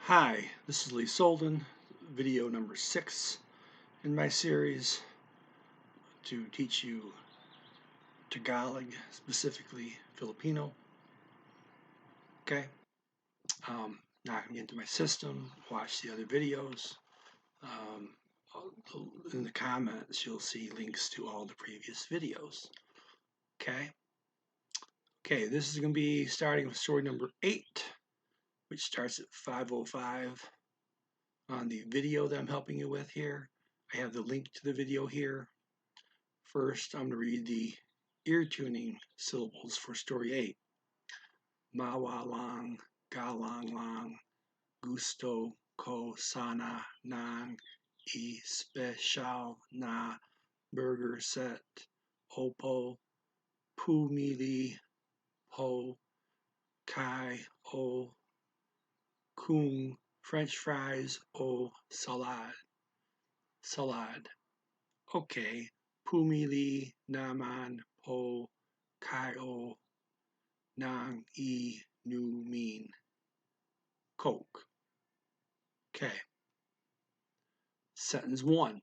Hi, this is Lee Solden, video number 6 in my series to teach you Tagalog, specifically Filipino. Okay, now I can get into my system, watch the other videos. In the comments, you'll see links to all the previous videos. Okay, this is going to be starting with story number 8, which starts at 5:05 on the video that I'm helping you with here. I have the link to the video here. First, I'm going to read the ear tuning syllables for story 8. Mawalang, galang lang, gusto ko sana ng espesyal na burger set. Opo, pumili po kayo kung French fries o salad. Okay, pumili naman po kayo ng inumin. Coke. Okay. Sentence 1.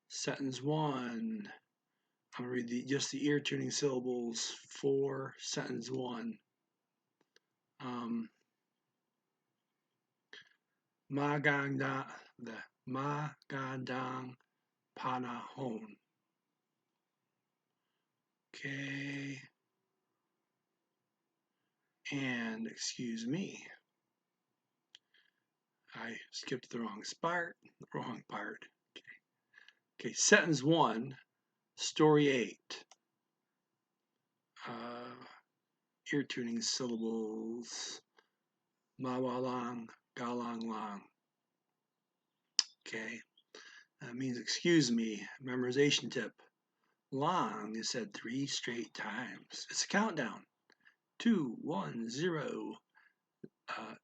Sentence 1. I'm going to read just the ear tuning syllables for sentence 1. Magandang panahon. Okay. And excuse me, I skipped the wrong part. Okay, sentence 1, story 8. Ear tuning syllables. Mawalang, galang lang. Okay, that means excuse me. Memorization tip. Lang is said 3 straight times. It's a countdown. 2, 1, 0.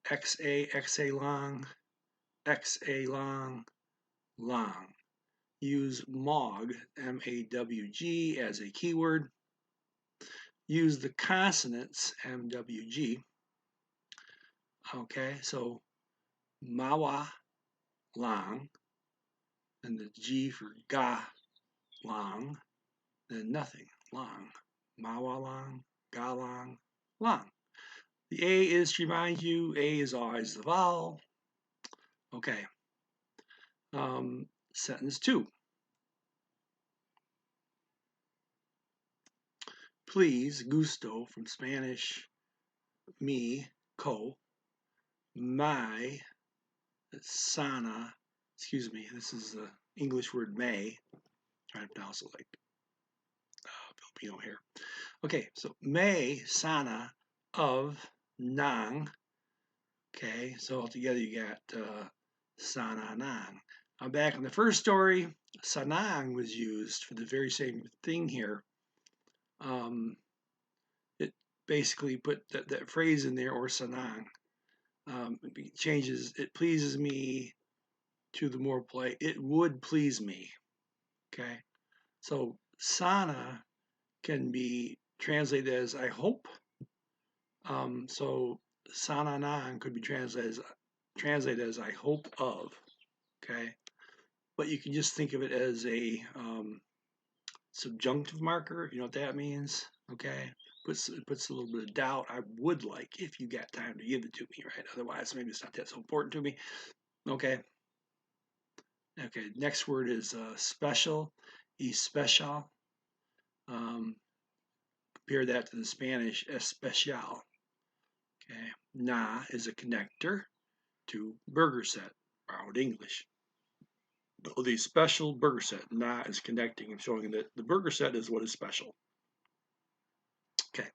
XA lang, XA lang, lang. Use MAWG, M-A-W-G, as a keyword. Use the consonants, M-W-G. Okay, so mawa lang, and the G for ga lang, then nothing, lang. Mawa lang, ga lang, lang. The A is to remind you, A is always the vowel. Okay. Sentence 2. Please, gusto, from Spanish, me, co, my, sana, excuse me, this is the English word may. Trying to pronounce it like Filipino here. Okay, so may, sana, of, nang. Okay, so altogether you got sana, nang. Now back in the first story, sanang was used for the very same thing here. It basically put that phrase in there, or sanang. It changes, it pleases me, to the more polite, it would please me. Okay, so sana can be translated as I hope. So sana nang could be translated as I hope of. Okay, but you can just think of it as a subjunctive marker. You know what that means? Okay, puts a little bit of doubt. I would like, if you got time to give it to me, right? Otherwise, maybe it's not that so important to me. Okay. Okay. Next word is special. Especial. Compare that to the Spanish especial. Okay. Na is a connector to burger set, borrowed English. The special burger set, na is connecting and showing that the burger set is what is special. Okay.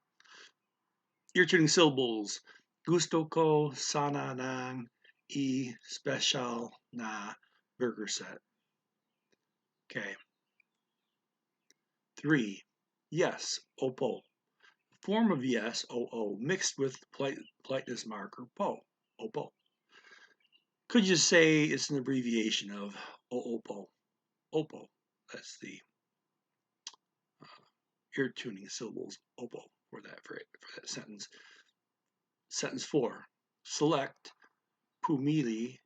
Ear tuning syllables. Gusto ko sana ng special na burger set. Okay. 3. Yes, opo. Form of yes, oo, mixed with politeness marker, po, opo. Could you say it's an abbreviation of oopo? Opo. That's the ear tuning syllables opo for that sentence. Sentence 4. Select pumili.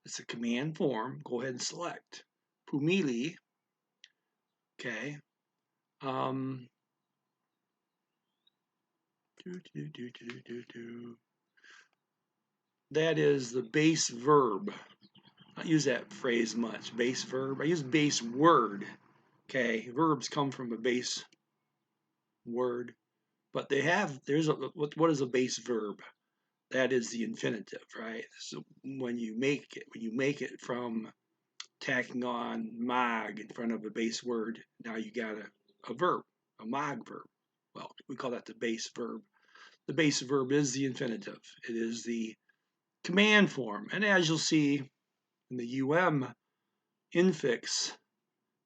It's a command form. Go ahead and select pumili. Okay. That is the base verb. I don't use that phrase much. Base verb. I use base word. Okay. Verbs come from a base word, but what is a base verb? That is the infinitive, right? So when you make it from tacking on mag in front of a base word, now you got a verb, a mag verb. Well, we call that the base verb. The base verb is the infinitive. It is the command form. And as you'll see in the infix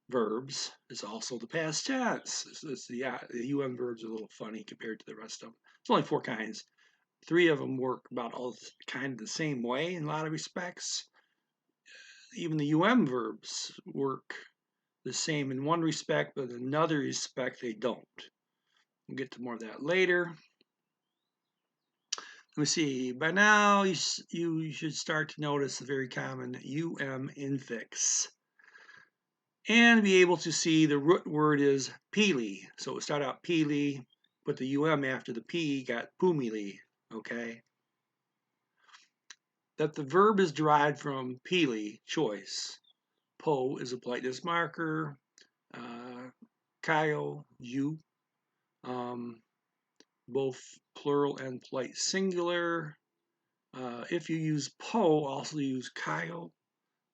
verbs, is also the past tense. The verbs are a little funny compared to the rest of them. It's only 4 kinds. 3 of them work about all kind of the same way in a lot of respects. Even the verbs work the same in one respect, but in another respect they don't. We'll get to more of that later. Let me see. By now you should start to notice the very common infix, and be able to see the root word is pili. So we start out pili, put the after the p, got pumili. Okay. That the verb is derived from pili, choice. Po is a politeness marker. Kayo, you. Both plural and polite singular. If you use po, also use kayo,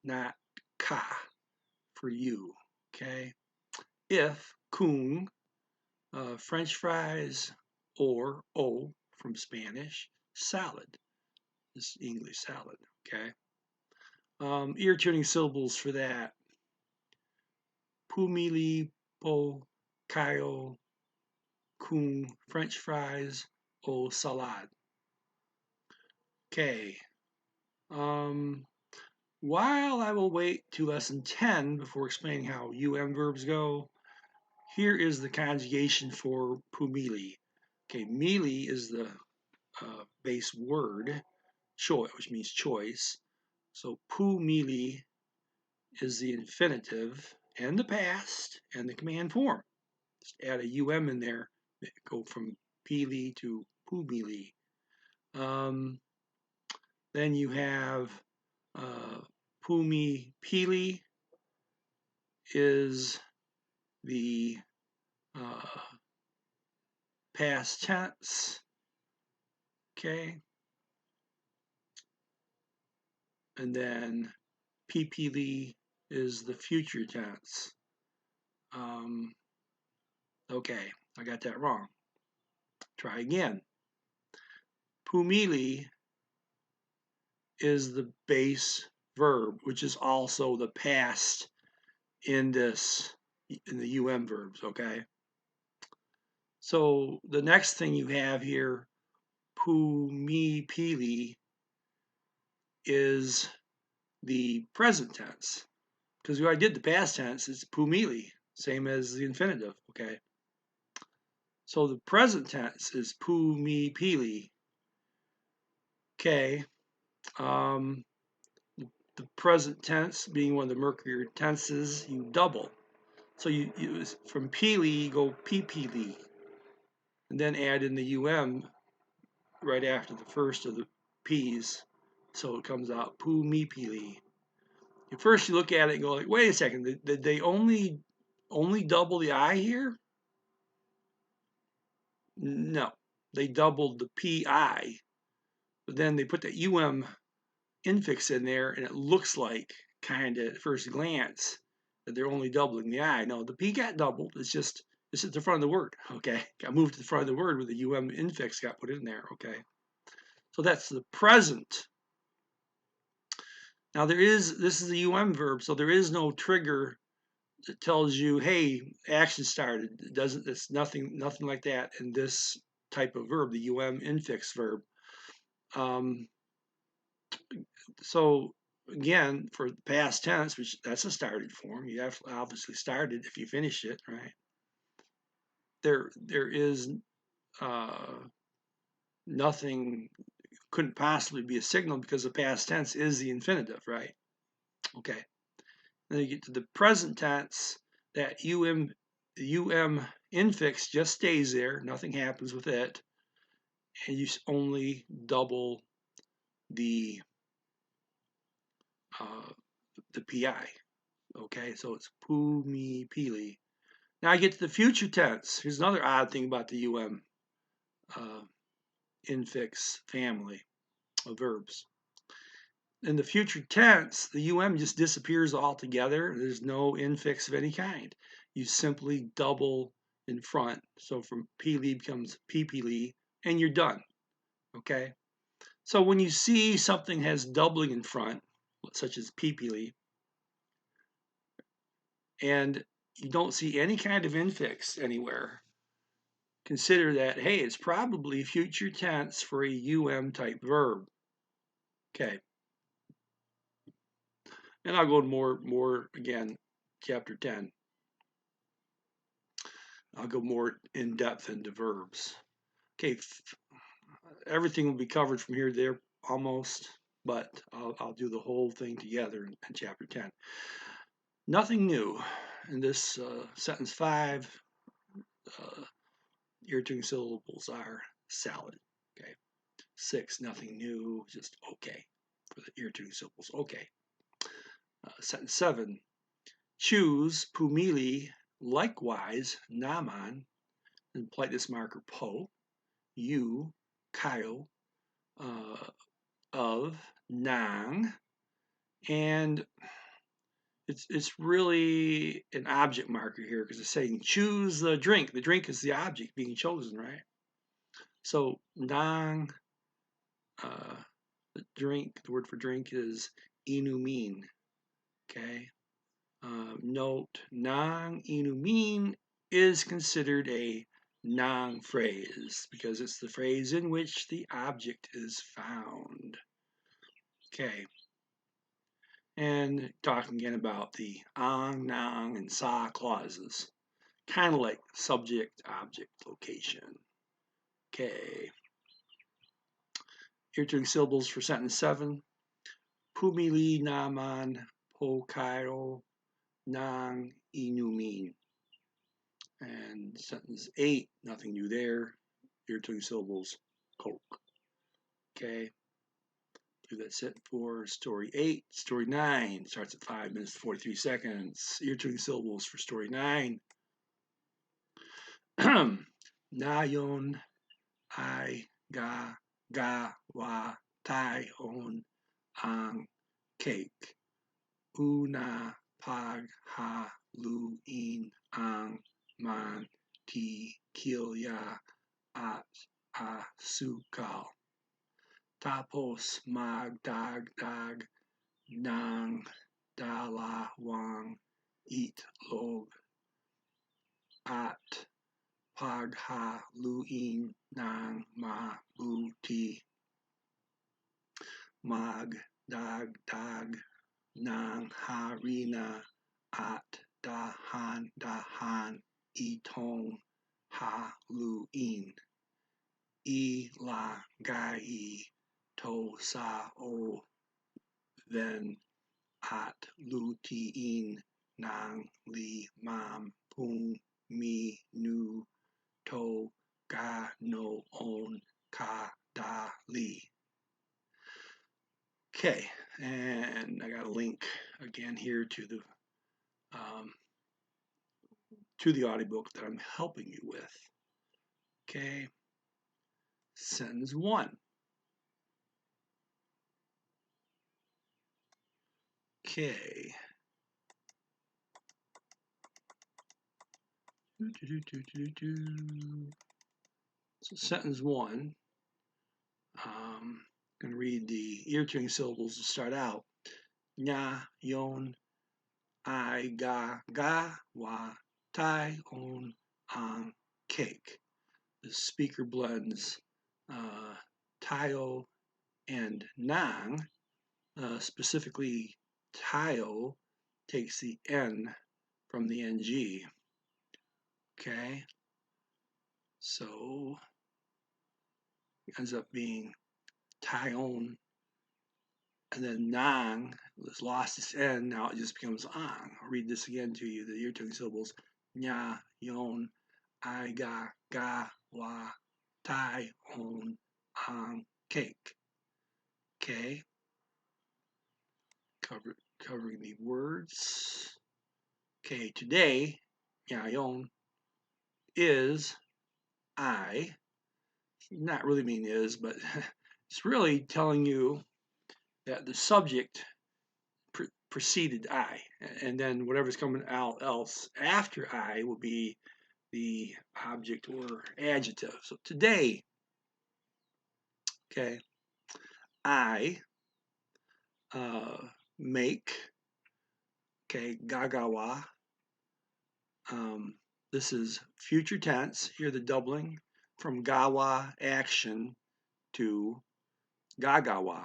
not ka for you. Okay. If kung, French fries, or o from Spanish, salad. This is English salad. Okay. Ear tuning syllables for that. Pumili, po, kayo, kung, French fries, o salad. Okay. While I will wait to lesson 10 before explaining how verbs go, here is the conjugation for pumili. Okay, mili is the base word, choice, which means choice. So pumili is the infinitive and the past and the command form. Just add a in there, go from pili to pumili. Then you have pumi pili is the past tense. Okay. And then pipili is the future tense. Okay, I got that wrong. Try again. Pumili is the base verb, which is also the past in the verbs, okay? So the next thing you have here, pumipili, is the present tense. Because I did the past tense, it's pumili, same as the infinitive, okay? So the present tense is pumipili. Okay. The present tense being one of the murkier tenses, you double. So you from pili, you go pipili. And then add in the right after the first of the p's. So it comes out pumipili. At first you look at it and go like, wait a second, did they only double the I here? No, they doubled the PI, but then they put the infix in there, and it looks like, kind of at first glance, that they're only doubling the I. No, the P got doubled. It's at the front of the word. Okay, got moved to the front of the word where the infix got put in there. Okay, so that's the present. Now this is the verb, so there is no trigger that tells you, hey, action started. It's nothing like that in this type of verb, the infix verb. So again, for past tense, which that's a started form, you have obviously started if you finish it, right? there is nothing, couldn't possibly be a signal because the past tense is the infinitive, right? Okay. Then you get to the present tense, that um infix just stays there, nothing happens with it, and you only double the pi. Okay, so it's pu, mi, pili. Now I get to the future tense. Here's another odd thing about the infix family of verbs. In the future tense, the just disappears altogether. There's no infix of any kind. You simply double in front. So from pili becomes pipili, and you're done. Okay? So when you see something has doubling in front, such as pipili, and you don't see any kind of infix anywhere, consider that, hey, it's probably future tense for a type verb. Okay. And I'll go more again, chapter 10. I'll go more in depth into verbs. Okay, everything will be covered from here to there almost, but I'll do the whole thing together in chapter 10. Nothing new in this sentence 5. Irritating syllables are salad. Okay. 6, nothing new, just okay for the irritating syllables. Okay. Sentence 7. Choose pumili, likewise naman, and politeness marker po, you, kayo, of, nang, and it's really an object marker here because it's saying choose the drink. The drink is the object being chosen, right? So nang, the drink, the word for drink is inumin. Okay. Note, nang inumin is considered a noun phrase because it's the phrase in which the object is found. Okay. And talking again about the ang, nang, and sa clauses. Kind of like subject, object, location. Okay. Irritating syllables for sentence 7. Pumili naman po kayo ng inumin. And sentence 8, nothing new there. Irritating syllables, Coke. Okay. That's it for story 8. Story 9 starts at 5 minutes 43 seconds. Irritating syllables for story 9. Nayon ay wa tayon ang cake. Una paghaluin ang mantikilya at asukal. Tapos magdagdag ng dalawang itlog at paghaluin ng mabuti. Magdagdag ng harina at dahan-dahan itong haluin. Ilagay ito sa oven at lutuin ng 50 minuto ganoon kadali. Okay, and I got a link again here to the audiobook that I'm helping you with. Okay, sentence 1. Okay. So sentence 1. I'm going to read the irritating syllables to start out. Nya, yon, I, ga, wa, tai, on, ang, cake. The speaker blends tayo and nang. Specifically, tayo takes the N from the NG. Okay. So it ends up being Tyon, and then Nang was lost its N, now it just becomes Ang. I'll read this again to you, the ear-tongue syllables. Nya, Yon, I, Ga, Wa, Tai, On, Ang, Cake. Okay. Covering the words. Okay, today, Nya, Yon is I. Not really mean is, but it's really telling you that the subject preceded I, and then whatever's coming out else after I will be the object or adjective. So today, okay, I make, okay, gagawa. This is future tense. Here the doubling from gawa action to gagawa.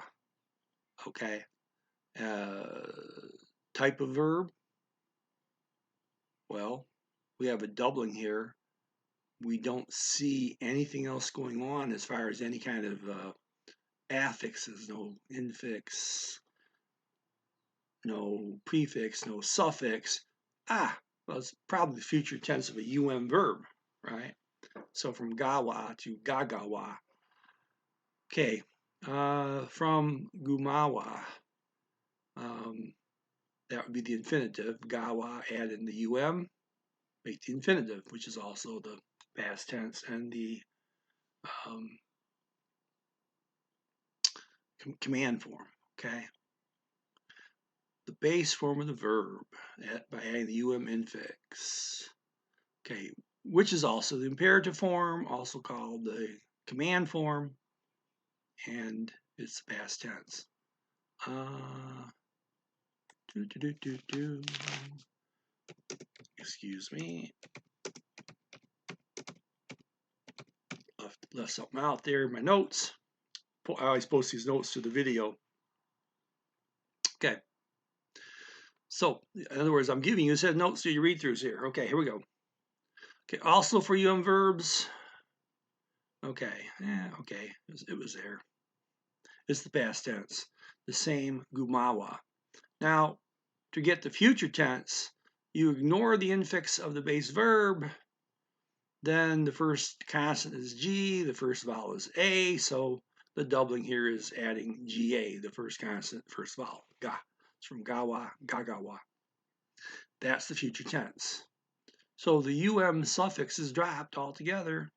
Okay. Type of verb. Well, we have a doubling here. We don't see anything else going on as far as any kind of affixes, no infix, no prefix, no suffix. Well, it's probably the future tense of a verb, right? So from gawa to gagawa. Okay, from gumawa, that would be the infinitive. Gawa, add in the make the infinitive, which is also the past tense and the command form. Okay. The base form of the verb by adding the infix. Okay, which is also the imperative form, also called the command form, and it's the past tense. Excuse me. Left something out there in my notes. I always post these notes to the video. Okay. So, in other words, I'm giving you a set of notes to your read-throughs here. Okay, here we go. Okay, also for verbs. Okay, okay, it was there. It's the past tense. The same, gumawa. Now, to get the future tense, you ignore the infix of the base verb. Then the first consonant is G, the first vowel is A, so the doubling here is adding GA, the first consonant, first vowel, ga. It's from gawa, gagawa. That's the future tense. So the suffix is dropped altogether.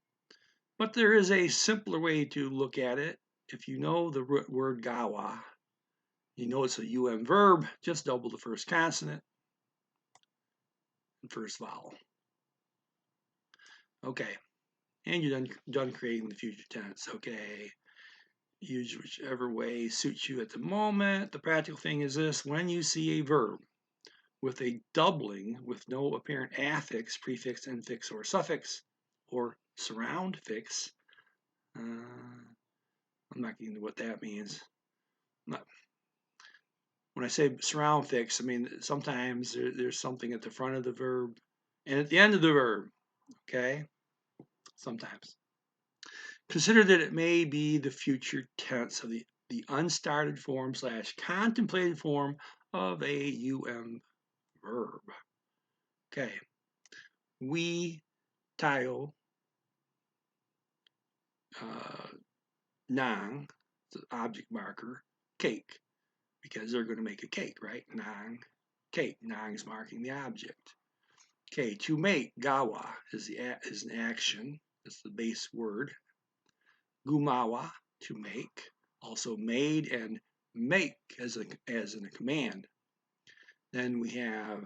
But there is a simpler way to look at it. If you know the word gawa, you know it's a verb, just double the first consonant and first vowel. Okay, and you're done creating the future tense. Okay, use whichever way suits you at the moment. The practical thing is this: when you see a verb with a doubling with no apparent affix, prefix, infix, or suffix, or surround fix, I'm not getting into what that means. When I say surround fix, I mean sometimes there's something at the front of the verb and at the end of the verb, okay? Sometimes. Consider that it may be the future tense of the unstarted form / contemplated form of a verb. Okay. We, tayo, nang, the object marker, cake, because they're going to make a cake, right? Nang, cake. Nang is marking the object. Okay, to make, gawa, is an action. That's the base word. Gumawa, to make. Also made and make as in a command. Then we have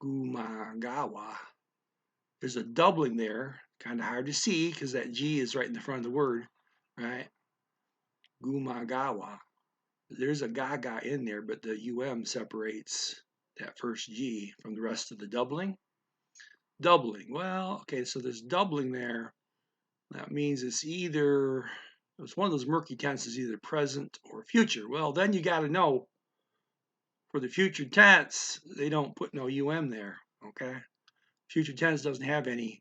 gumagawa. There's a doubling there, kind of hard to see because that G is right in the front of the word, right? Gumagawa. There's a gaga in there, but the separates that first G from the rest of the doubling. Doubling. Well, okay, so there's doubling there. That means it's one of those murky tenses, either present or future. Well, then you got to know for the future tense, they don't put no there, okay? Future tense doesn't have any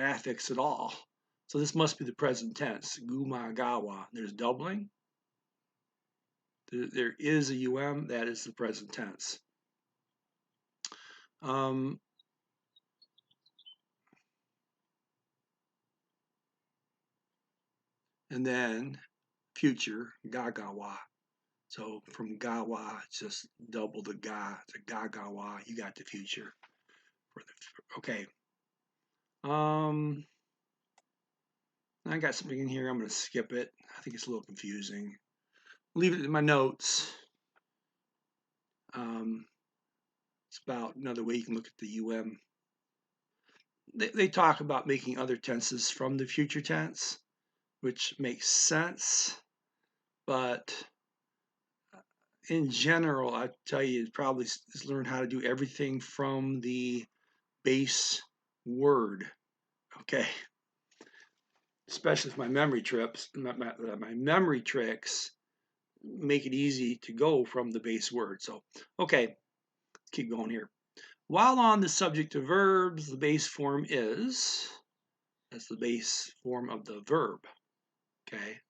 affix at all. So this must be the present tense. Gumagawa. There's doubling. There is a UM. That is the present tense. And then future, gagawa. So from gawa, just double the ga to gagawa. You got the future. Okay. I got something in here. I'm going to skip it. I think it's a little confusing. Leave it in my notes. It's about another way you can look at the UM. They talk about making other tenses from the future tense, which makes sense. But in general, I tell you, probably learn how to do everything from the base word. Okay. Especially if my memory tricks make it easy to go from the base word. So, okay, keep going here. While on the subject of verbs, the base form is, that's the base form of the verb, okay,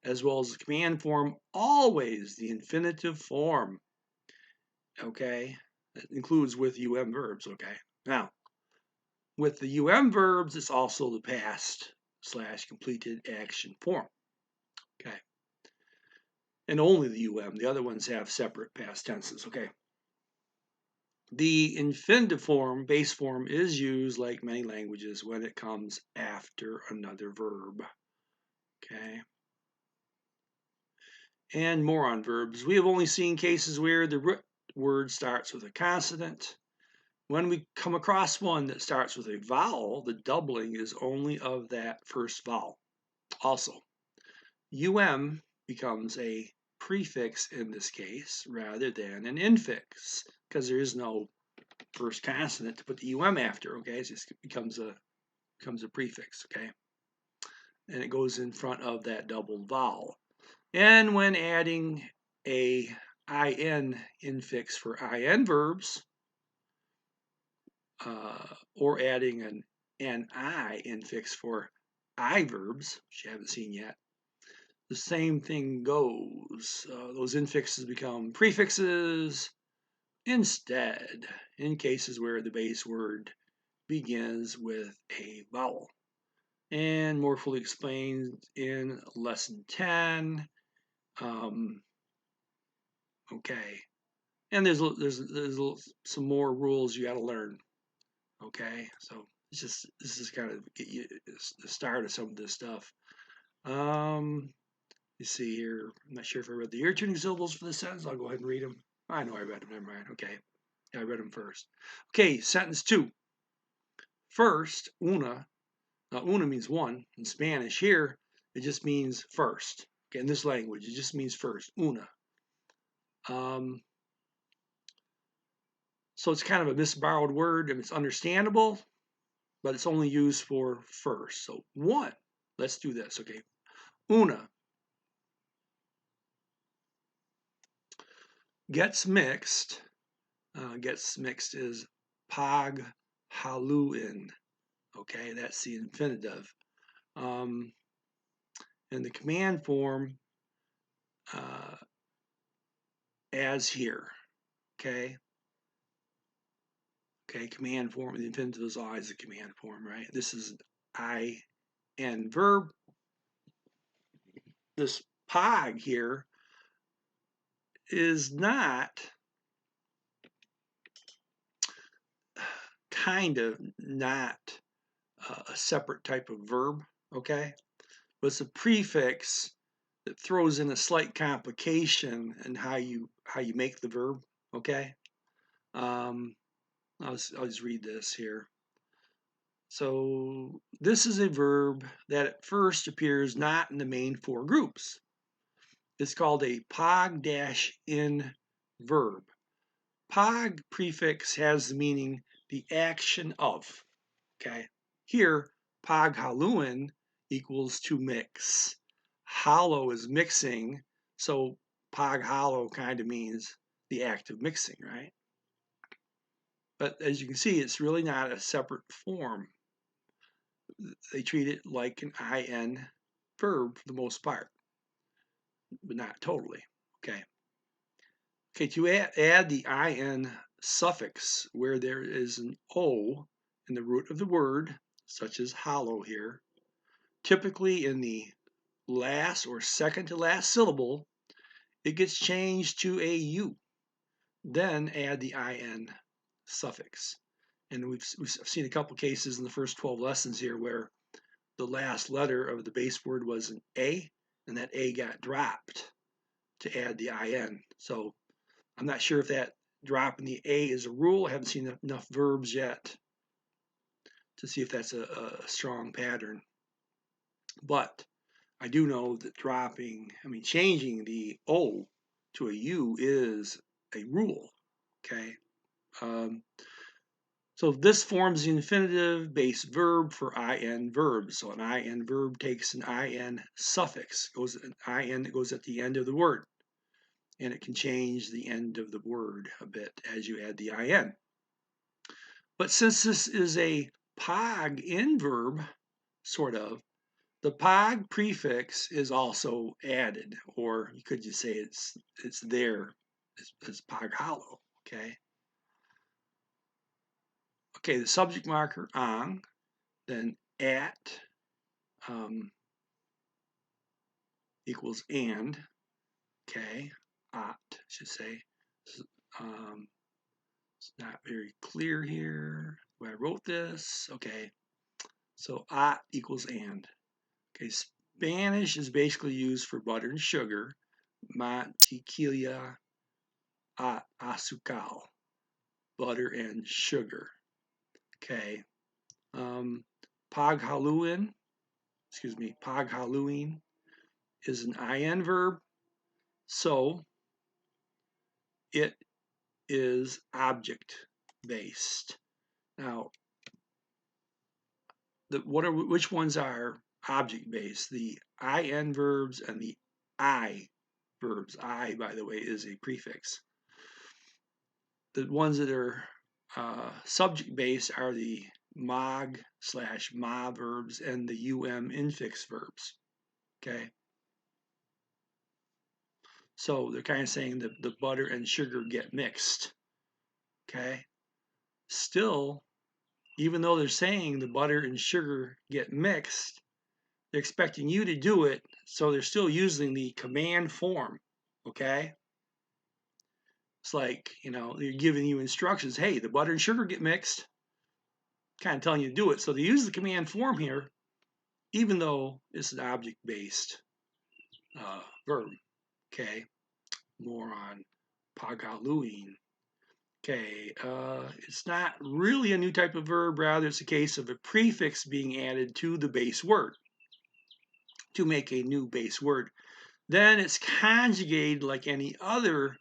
as well as the command form, always the infinitive form, okay, that includes with UM verbs, okay. Now, with the UM verbs, it's also the past / completed action form, okay, and only the UM. The other ones have separate past tenses, okay. The infinitive form, base form, is used like many languages when it comes after another verb. Okay. And more on verbs. We have only seen cases where the root word starts with a consonant. When we come across one that starts with a vowel, the doubling is only of that first vowel. Also, UM becomes a prefix in this case rather than an infix because there is no first consonant to put the UM after, okay? So it becomes a prefix, okay? And it goes in front of that double vowel. And when adding a IN infix for IN verbs, or adding an NI infix for I verbs, which you haven't seen yet, the same thing goes. Those infixes become prefixes instead in cases where the base word begins with a vowel. And more fully explained in lesson 10. Okay, and there's some more rules you got to learn. Okay, so this is kind of get you the start of some of this stuff. You see here, I'm not sure if I read the ear tuning syllables for this sentence. I'll go ahead and read them. I know I read them. Never mind. Okay, yeah, I read them first. Okay, sentence 2. First, una. Now, una means one in Spanish. Here, it just means first. Okay, in this language, it just means first. Una. So it's kind of a misborrowed word, and it's understandable, but it's only used for first. So one. Let's do this. Okay, una gets mixed. Gets mixed is paghaluin. Okay, that's the infinitive. And the command form as here. Okay. Okay, command form. The infinitive is always the command form, right? This is IN verb. This pog here is not not a separate type of verb, okay? But it's a prefix that throws in a slight complication in how you make the verb, okay? I'll just read this here. So this is a verb that at first appears not in the main 4 groups. It's called a pog-in verb. Pog prefix has the meaning the action of. Okay. Here, paghaluin equals to mix. Hollow is mixing, so paghallow kind of means the act of mixing, right? But as you can see, it's really not a separate form. they treat it like an IN verb for the most part, but not totally. Okay. Okay, to add the IN suffix where there is an O in the root of the word, such as hollow here, typically in the last or second to last syllable, it gets changed to a U. Then add the IN suffix. And we've seen a couple cases in the first 12 lessons here where the last letter of the base word was an A, and that A got dropped to add the IN. So I'm not sure if that drop in the A is a rule. I haven't seen enough verbs yet to see if that's a strong pattern. But I do know that changing the O to a U is a rule, okay? So this forms the infinitive base verb for IN verbs. So an IN verb takes an IN suffix, goes an IN that goes at the end of the word. And it can change the end of the word a bit as you add the IN. But since this is a POG in verb, sort of, the POG prefix is also added, or you could just say it's there as POG hollow, okay? Okay, the subject marker on, then at equals and, okay, at, I should say. It's not very clear here where I wrote this. Okay, so at equals and. Okay, Spanish is basically used for butter and sugar. Mantequilla a azúcar, butter and sugar. Okay, paghaluin is an IN verb, so it is object based. Now, which ones are object based? The IN verbs and the I verbs. I, by the way, is a prefix. The ones that are subject based are the mag/ma verbs and the infix verbs. Okay. So they're kind of saying that the butter and sugar get mixed. Okay. Still, even though they're saying the butter and sugar get mixed, they're expecting you to do it, so they're still using the command form. Okay. It's like, they're giving you instructions. Hey, the butter and sugar get mixed. Kind of telling you to do it. So they use the command form here, even though it's an object-based verb. Okay. More on pagaluin. Okay. It's not really a new type of verb. Rather, it's a case of a prefix being added to the base word to make a new base word. Then it's conjugated like any other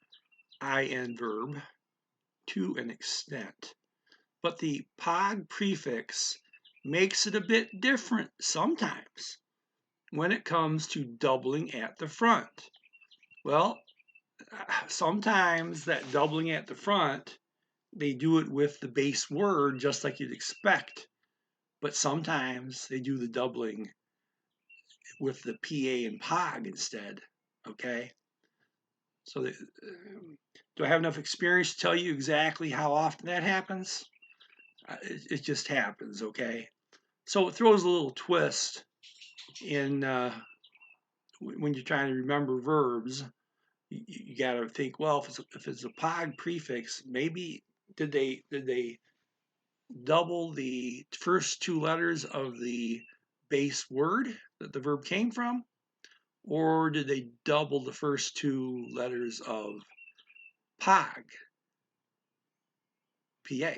IN verb to an extent. But the POG prefix makes it a bit different sometimes when it comes to doubling at the front. Well, sometimes that doubling at the front, they do it with the base word just like you'd expect. But sometimes they do the doubling with the PA and POG instead, okay? So do I have enough experience to tell you exactly how often that happens? It just happens, okay? So it throws a little twist in when you're trying to remember verbs. You got to think, well, if it's a POG prefix, maybe did they double the first two letters of the base word that the verb came from, or did they double the first two letters of POG, PA,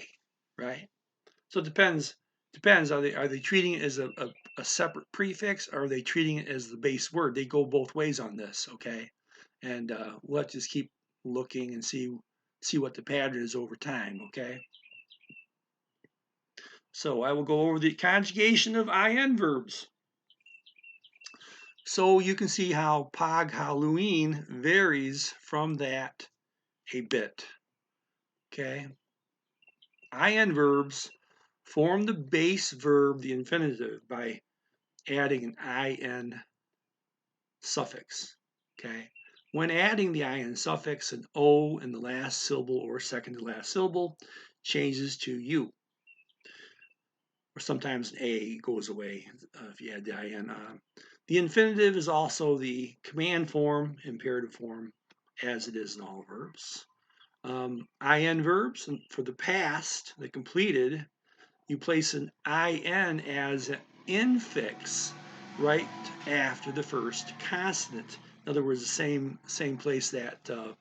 right? So it depends. Are they treating it as a separate prefix, or are they treating it as the base word? They go both ways on this, okay? And let's just keep looking and see what the pattern is over time, okay? So I will go over the conjugation of IN verbs. So you can see how paghaluin varies from that a bit, okay? IN verbs Form the base verb, the infinitive, by adding an in suffix. Okay. When adding the in suffix, an O in the last syllable or second to last syllable changes to U. Or sometimes an A goes away if you add the in on. The infinitive is also the command form, imperative form, as it is in all verbs. In verbs, for the past, the completed, you place an in as an infix right after the first consonant. In other words, the same place that the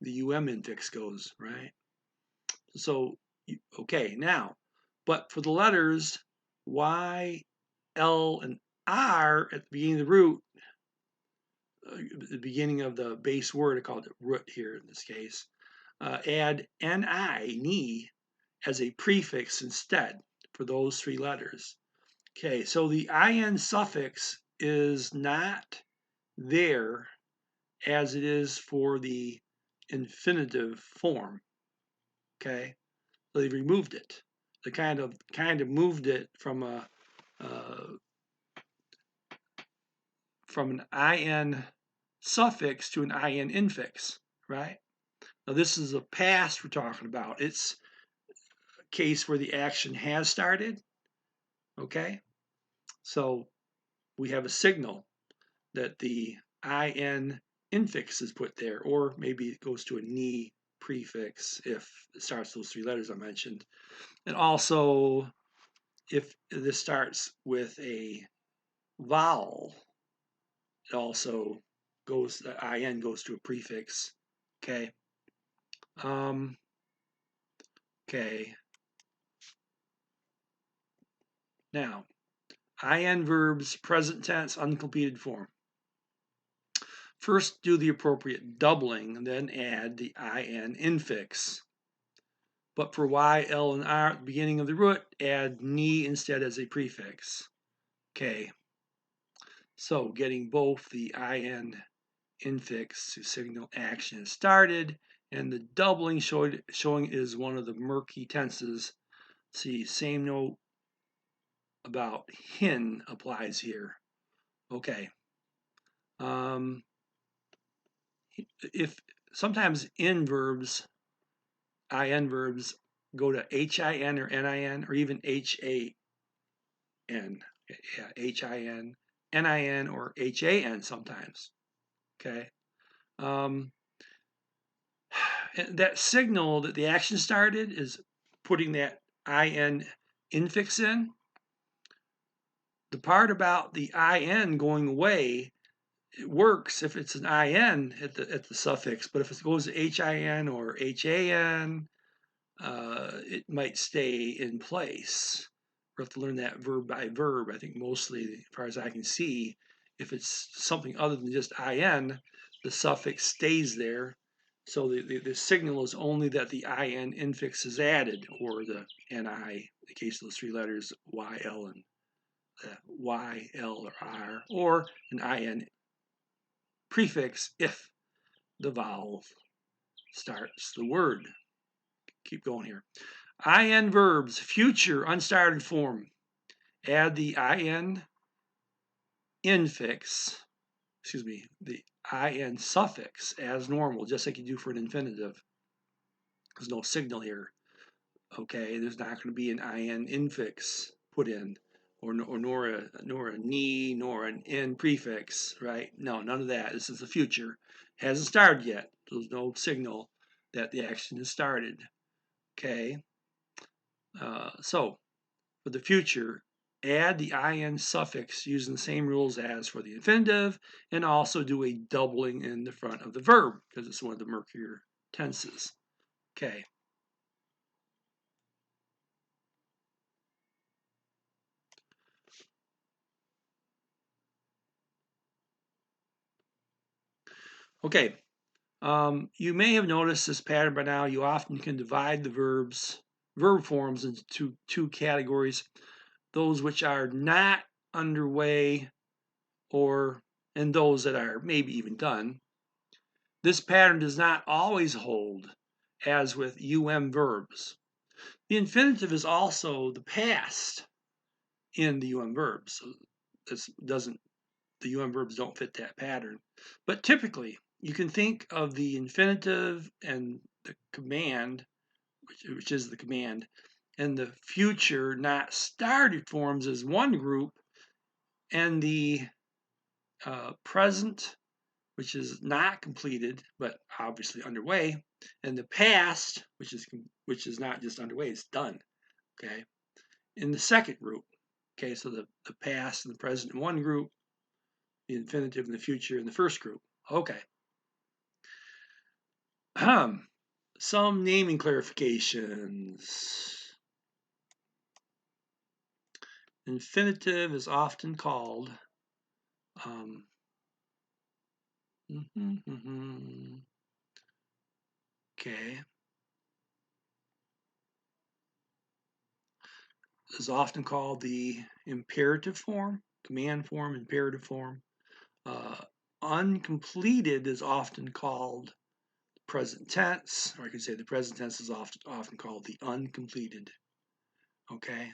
infix goes, right? So, okay, now, but for the letters Y, L, and R at the beginning of the root, the beginning of the base word, I called it root here in this case, add ni as a prefix instead for those three letters. Okay, so the in suffix is not there as it is for the infinitive form. Okay, so they removed it. They kind of moved it from an in suffix to an in infix, right? Now this is a past we're talking about. It's a case where the action has started. Okay, so we have a signal that the in infix is put there, or maybe it goes to a ni prefix if it starts those three letters I mentioned. And also, if this starts with a vowel, it also goes, the in goes to a prefix. Okay. Okay. Now, in verbs, present tense, uncompleted form. First, do the appropriate doubling, and then add the in infix. But for Y, L, and R at the beginning of the root, add ni instead as a prefix. Okay. So getting both the in infix to signal action has started, and the doubling showing is one of the murky tenses. See, same note about hin applies here. Okay. If sometimes in verbs go to hin or nin or even han. Yeah, hin, nin, or han sometimes. Okay. That signal that the action started is putting that in infix in. The part about the in going away, it works if it's an in at the suffix, but if it goes to hin or han, it might stay in place. We have to learn that verb by verb. I think mostly, as far as I can see, if it's something other than just in, the suffix stays there. So the signal is only that the in infix is added, or the ni, in the case of those three letters, y, l, and y, l, or r, or an in prefix if the vowel starts the word. Keep going here. In verbs, future, unstarted form. Add the in infix, the in suffix as normal, just like you do for an infinitive. There's no signal here. Okay, there's not going to be an in infix put in, or nor a ni, nor an in prefix, right? No, none of that. This is the future. Hasn't started yet. There's no signal that the action has started. Okay. So for the future, add the in suffix using the same rules as for the infinitive, and also do a doubling in the front of the verb because it's one of the murkier tenses. Okay. Okay. You may have noticed this pattern by now. You often can divide the verb forms into two categories: those which are not underway, and those that are maybe even done. This pattern does not always hold, as with verbs. The infinitive is also the past in the UM verbs. So the UM verbs don't fit that pattern. But typically, you can think of the infinitive and the command, which is the command, and the future not started forms as one group, and the present, which is not completed but obviously underway, and the past, which is not just underway, it's done. Okay, in the second group. Okay, so the past and the present in one group, the infinitive and the future in the first group. Okay. Some naming clarifications. Infinitive is often called okay. Is often called the imperative form, command form, imperative form. Uncompleted is often called present tense, or I could say the present tense is often called the uncompleted. Okay,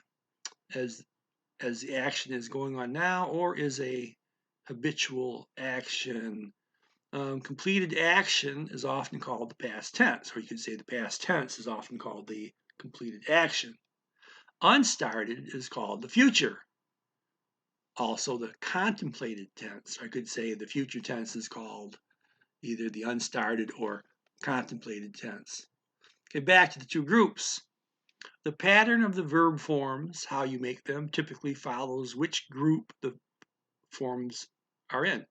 as the action is going on now, or is a habitual action. Completed action is often called the past tense, or you could say the past tense is often called the completed action. Unstarted is called the future. Also, the contemplated tense, I could say the future tense is called either the unstarted or contemplated tense. Okay, back to the two groups. The pattern of the verb forms, how you make them, typically follows which group the forms are in.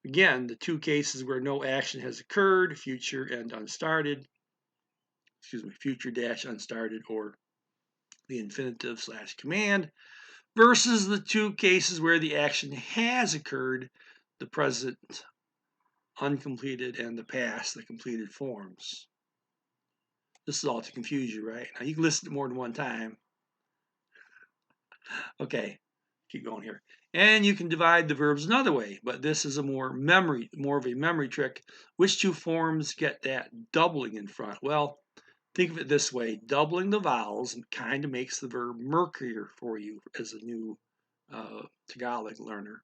Again, the two cases where no action has occurred, future and unstarted, future dash unstarted, or the infinitive slash command, versus the two cases where the action has occurred, the present uncompleted and the past, the completed forms. This is all to confuse you, right? Now you can listen to more than one time. Okay, keep going here. And you can divide the verbs another way, but this is more of a memory trick. Which two forms get that doubling in front? Well, think of it this way. Doubling the vowels kind of makes the verb murkier for you as a new Tagalog learner.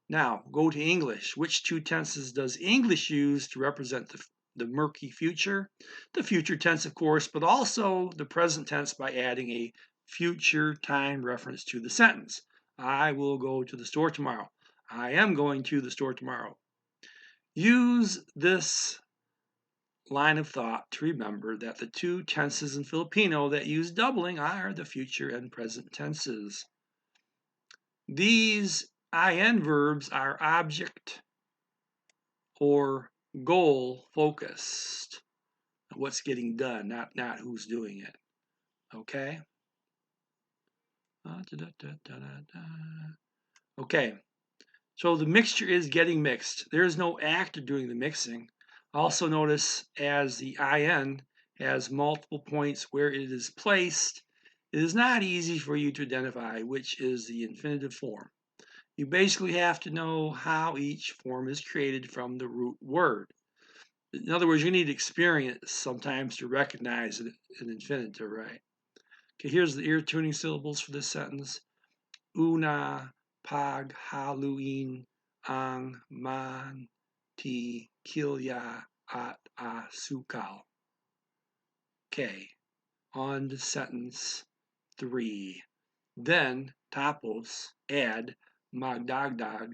Now, go to English. Which two tenses does English use to represent the murky future? The future tense, of course, but also the present tense by adding a future time reference to the sentence. I will go to the store tomorrow. I am going to the store tomorrow. Use this line of thought to remember that the two tenses in Filipino that use doubling are the future and present tenses. These IN verbs are object or goal focused. What's getting done, not who's doing it. Okay? Okay, so the mixture is getting mixed. There is no actor doing the mixing. Also notice as the IN has multiple points where it is placed, it is not easy for you to identify which is the infinitive form. You basically have to know how each form is created from the root word. In other words, you need experience sometimes to recognize an infinitive, right? Okay, here's the ear tuning syllables for this sentence. Una, pag, haluin, ang, man, ti, kilya, at, asukal. Okay, on to sentence 3. Then, tapos, add, magdagdag,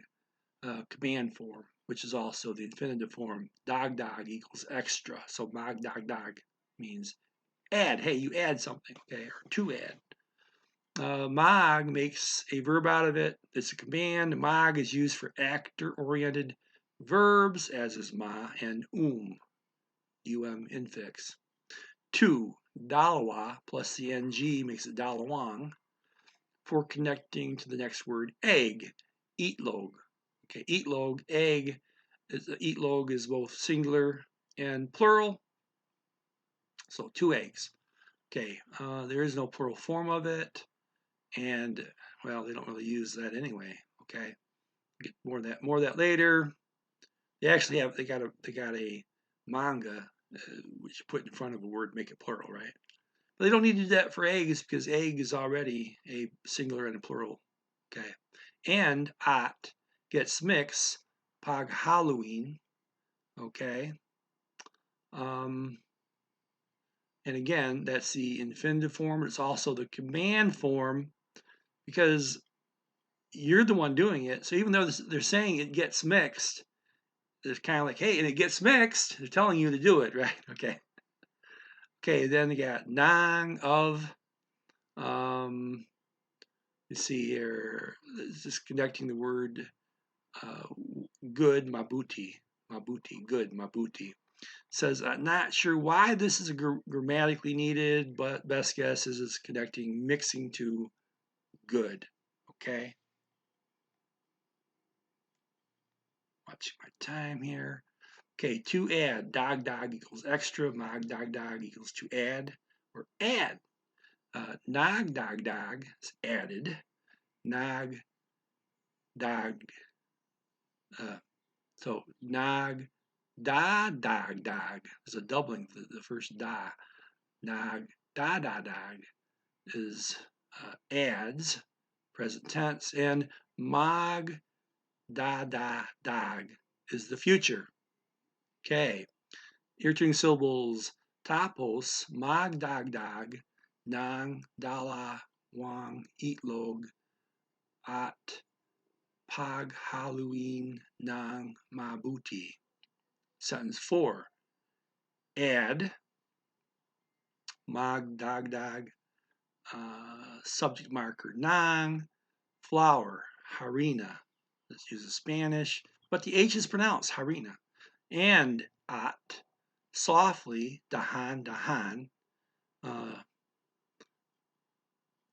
command form, which is also the infinitive form. Dagdag equals extra. So magdagdag means add. Hey, you add something, okay, or to add. Mag makes a verb out of it. It's a command. Mag is used for actor-oriented verbs, as is ma and infix. 2, dalawa plus the ng makes it dalawang for connecting to the next word, egg, eatlog. Okay, eatlog, egg. Eatlog is both singular and plural. So 2 eggs. Okay, there is no plural form of it, and well, they don't really use that anyway. Okay, get more of that later. They actually have they got a manga which you put in front of a word make it plural, right? But they don't need to do that for eggs because egg is already a singular and a plural. Okay. And at gets mixed, pag Halloween. Okay. And again, that's the infinitive form. It's also the command form because you're the one doing it. So even though they're saying it gets mixed, it's kind of like, hey, and it gets mixed. They're telling you to do it, right? Okay. Okay, then you got nang of. You see here, it's just connecting the word good, mabuti, good, mabuti. Says, not sure why this is grammatically needed, but best guess is it's connecting mixing to good. Okay. Watching my time here. Okay, to add, dog equals extra, mag dog equals to add, or add. Nog dog is added. Nog dog. So nog dog is a doubling. The first da. Nog dog is adds, present tense, and mag dog is the future. Okay. Ear-tuning syllables tapos, mag dog, nang dala wang itlog at pag Halloween ng mabuti. Sentence 4. Add mag dagdag subject marker nang flour harina. Let's use the Spanish, but the H is pronounced harina. And at softly dahan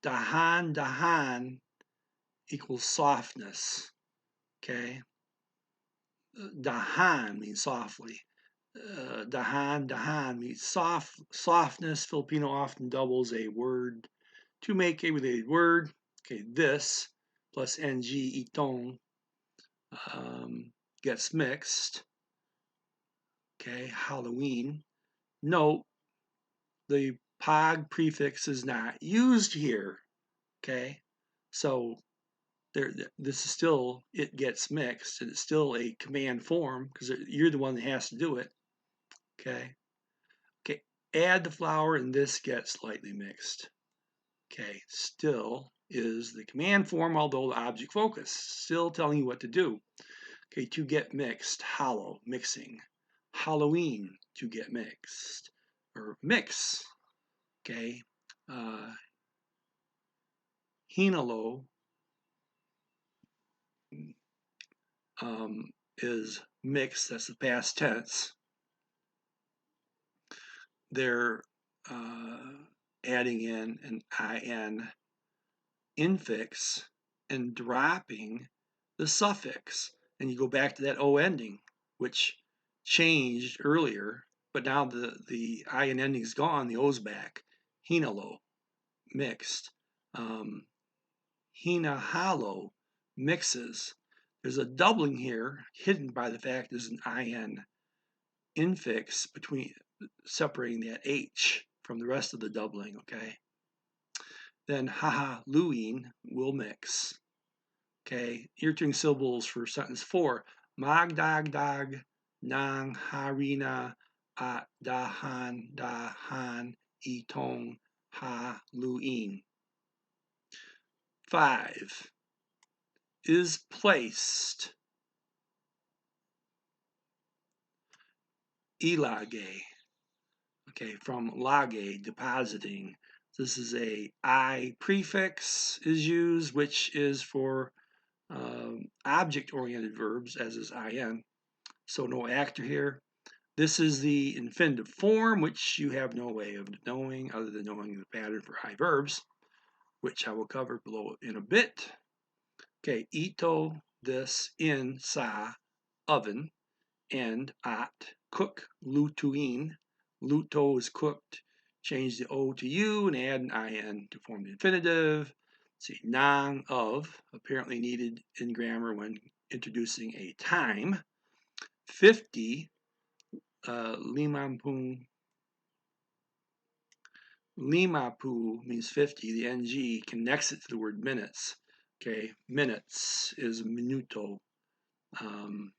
dahan equals softness. Okay, dahan means softly. Dahan means softness. Filipino often doubles a word to make a related word. Okay, this plus ng itong gets mixed. Okay, Halloween. Note the pag prefix is not used here. Okay, so this is still, it gets mixed, and it's still a command form because you're the one that has to do it. Okay. Okay, add the flour and this gets slightly mixed. Okay, still is the command form, although the object focus, still telling you what to do. Okay, to get mixed, hollow, mixing. Halloween, to get mixed, or mix. Okay, hinalo is mixed, that's the past tense. They're adding in an in infix and dropping the suffix. And you go back to that O ending, which changed earlier, but now the in ending is gone, the O's back. Hinalo, mixed. Hinahalo, mixes. There's a doubling here, hidden by the fact there's an in infix between, separating that H from the rest of the doubling, okay? Then Halloween will mix. Okay, ear-tuning syllables for sentence 4. Mag dog nang harina at dahan itong Halloween. 5. Is placed. Ilage. Okay, from lage, depositing. This is a I prefix is used, which is for object-oriented verbs, as is in. So no actor here. This is the infinitive form, which you have no way of knowing other than knowing the pattern for high verbs, which I will cover below in a bit. Okay, ito, this, in, sa, oven, and at, cook, lutuin. Luto is cooked. Change the O to U and add an in to form the infinitive. See, nang, of, apparently needed in grammar when introducing a time. 50, limampung Limapu means 50. The NG connects it to the word minutes. Okay, minutes is minuto,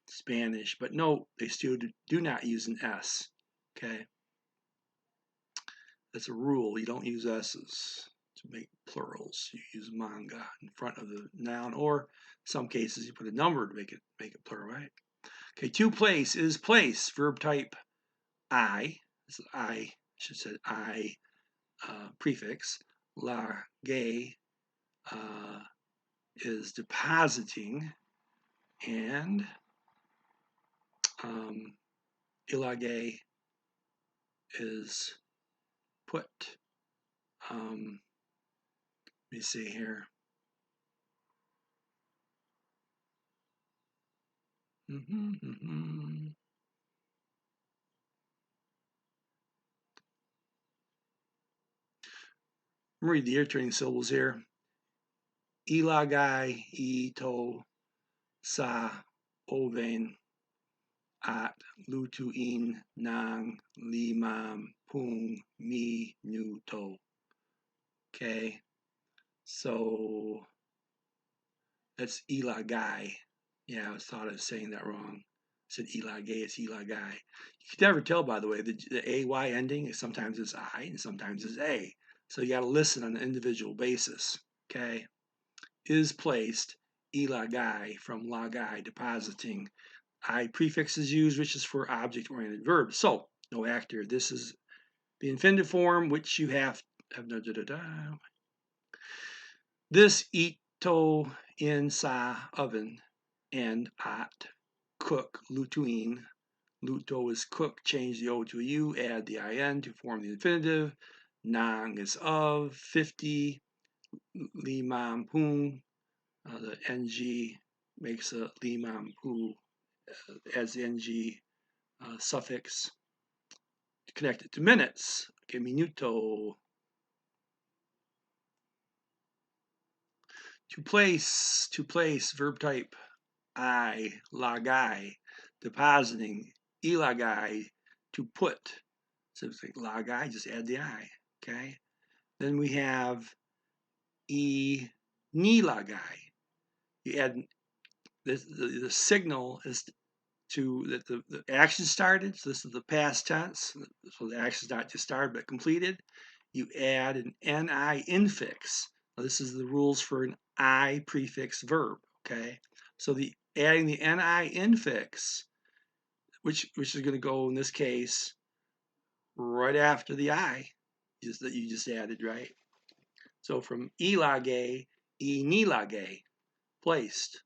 Spanish, but note they still do not use an S. Okay, that's a rule. You don't use S's to make plurals. You use manga in front of the noun, or in some cases you put a number to make it plural, right? Okay, to place is place, verb type I. This is I should say I prefix. La gay is depositing, and ilage is put. Let me see here. Read the ear-training syllables here. Ilagay, ito, sa, oven, at, lutuin, ng, limam, pung, minuto. Okay, so that's ilagay. Yeah, I thought I was saying that wrong. I said ilagay, it's ilagay. You can never tell, by the way, the AY ending is sometimes it's I and sometimes it's A. So you got to listen on an individual basis. Okay, is placed, ilagay, from lagay, depositing. I prefix is used, which is for object-oriented verbs. So no actor. This is the infinitive form, which you have. This ito in sa oven and at cook lutuin. Luto is cook. Change the O to a U. Add the in to form the infinitive. Nang is of 50. Limam pung. The ng makes a limam pu as the ng suffix connected to minutes. Okay, minuto. To place, verb type I, lagay, depositing, ilagay, to put. So it's like lagay, just add the I, okay? Then we have nilagay. You add the signal is to that the action started. So this is the past tense. So the action's not just started but completed. You add an ni infix. Now this is the rules for an I prefix verb. Okay, so the adding the ni infix, which is going to go in this case right after the I, that you just added, right? So from ilage, nilage, placed.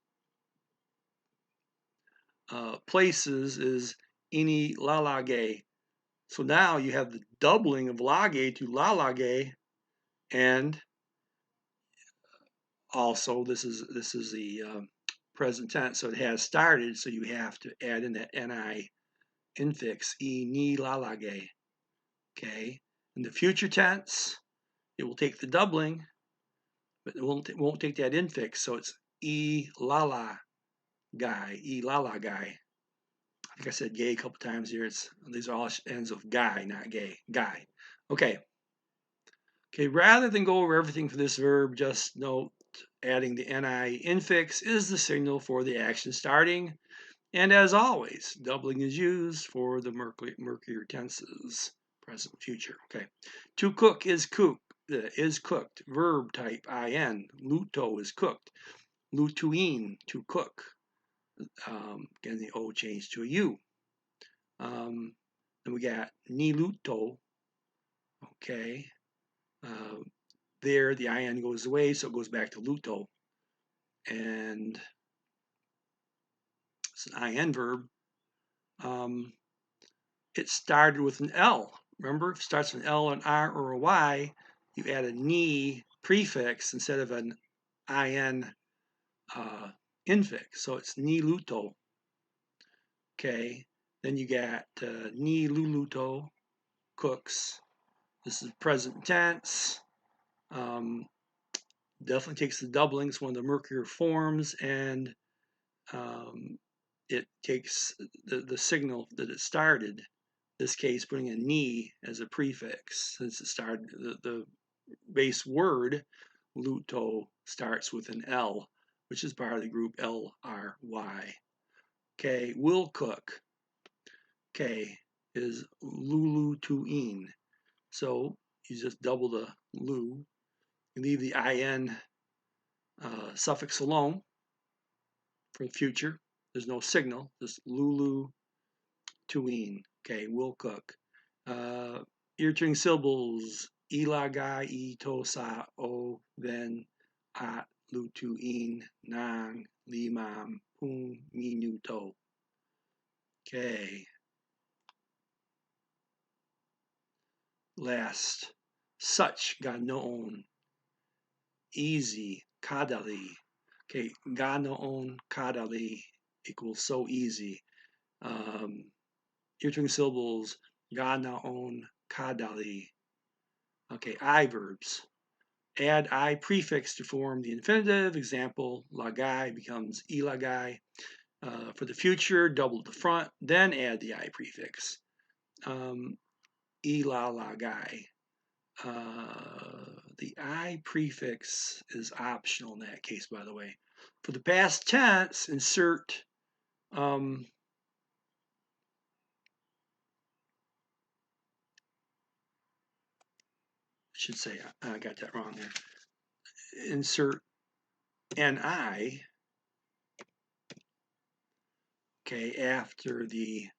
Places is ini lalage. So now you have the doubling of lage to lalage, and also this is the present tense, so it has started. So you have to add in that ni infix, ni lalage. Okay, in the future tense, it will take the doubling, but it won't take that infix. So it's lala guy, lala guy. I think I said gay a couple times here. These are all ends of guy, not gay. Guy. Okay. Okay, rather than go over everything for this verb, just note adding the ni infix is the signal for the action starting. And as always, doubling is used for the murkier tenses, present, future. Okay. To cook is cooked. Verb type in. Luto is cooked. Lutuin, to cook. Again, the O changed to a U. Then we got niluto. Okay. There, the in goes away, so it goes back to luto. And it's an in verb. It started with an L. Remember, if it starts with an L, an R, or a Y, you add a ni prefix instead of an in infix. So it's ni luto. Okay. Then you got ni luluto, cooks. This is present tense. Definitely takes the doubling. It's one of the murkier forms, and it takes the signal that it started. this case, putting a ni as a prefix, since it started, the base word luto starts with an L, which is part of the group LRY. Okay, will cook. Okay, is lulutuin. So you just double the lu. You leave the in suffix alone for the future. There's no signal, just lulutuin. Okay, will cook. Ear-turning syllables, ilagay, ito, sa, o, then, at, lutuin, nang, limam, pung, minuto. Okay. Last, such, ganoon, easy, kadali. Okay, ganoon, kadali equals so easy. Ear-turning syllables, ganoon, kadali. Okay, I verbs. Add I prefix to form the infinitive. Example, lagay becomes ilagay. For the future, double the front, then add the I prefix. Ilalagay. The I prefix is optional in that case, by the way. For the past tense, insert should say, I got that wrong there. Insert ni, okay, after the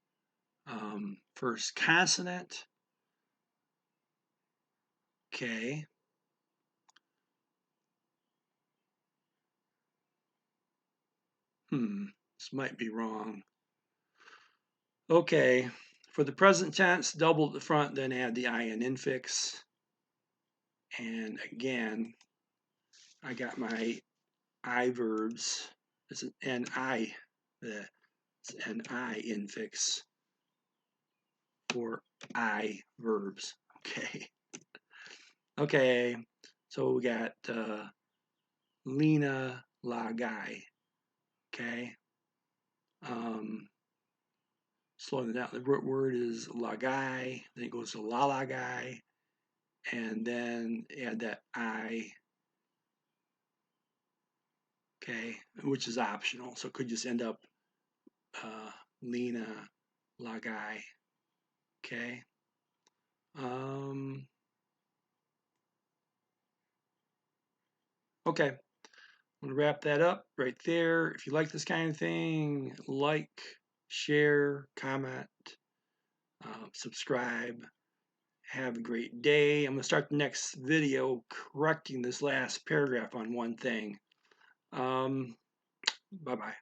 first consonant. Okay. This might be wrong. Okay, for the present tense, double at the front, then add the in infix. And again, I got my I verbs. It's an I, it's an I infix for I verbs. Okay. Okay, so we got Lena Lagay. Okay. Slowing it down. The root word is lagay, then it goes to lalagay, and then add that I, okay, which is optional. So it could just end up Lena lagay, okay. Okay, I'm gonna wrap that up right there. If you like this kind of thing, like, share, comment, subscribe. Have a great day. I'm going to start the next video correcting this last paragraph on one thing. Bye-bye.